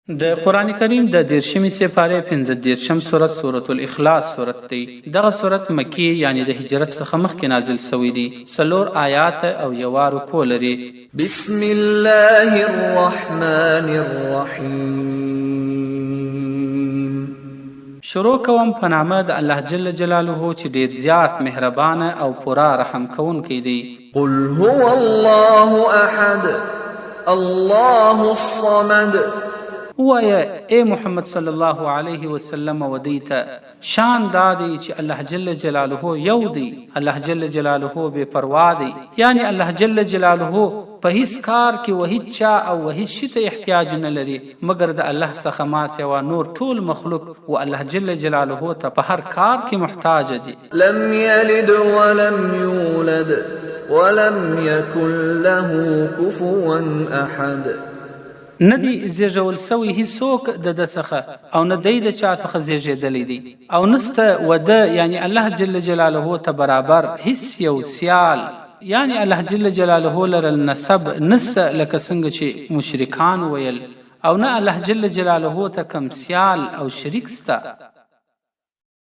د قرآن کریم د 13 سپارې 15 سورت سورة الاخلاص سورت دی. دغه سورت مکی یعنی د هجرت څخه مخکې نازل شوی دی. 4 آیات او یو رکوع لري. بسم الله الرحمن الرحیم. شروع کوم په نامه د الله جل جلاله چې ډیر زیات مهربان او پورا رحم کوونکی دی. قل هو الله احد الله الصمد. وایا اے محمد صلی الله علیه وسلم ودیته شان دادی چې الله جل جلاله یو دی. الله جل جلاله بے پروا دی، یعنی الله جل جلاله په هیڅ کار کې وهیڅ چا او وهیڅ شي ته احتیاج نه لري مګر د الله څخه ما سوا نور ټول مخلوق و الله جل جلاله ته په هر کار کې محتاج دي. لم یلد ولم یولد ولم یکن له کفوا احد. ندی زیږول سوی هیڅوک د ده څخه او نه دی د چا څخه زیږېدلی دی او نسته وده یعنی الله جل جلاله ته برابر هیڅ یو سیال یعنی الله جل جلاله لره نسب نسته لکه څنګه چې مشرکان ویل او نه الله جل جلاله ته کم سیال او شریک سته.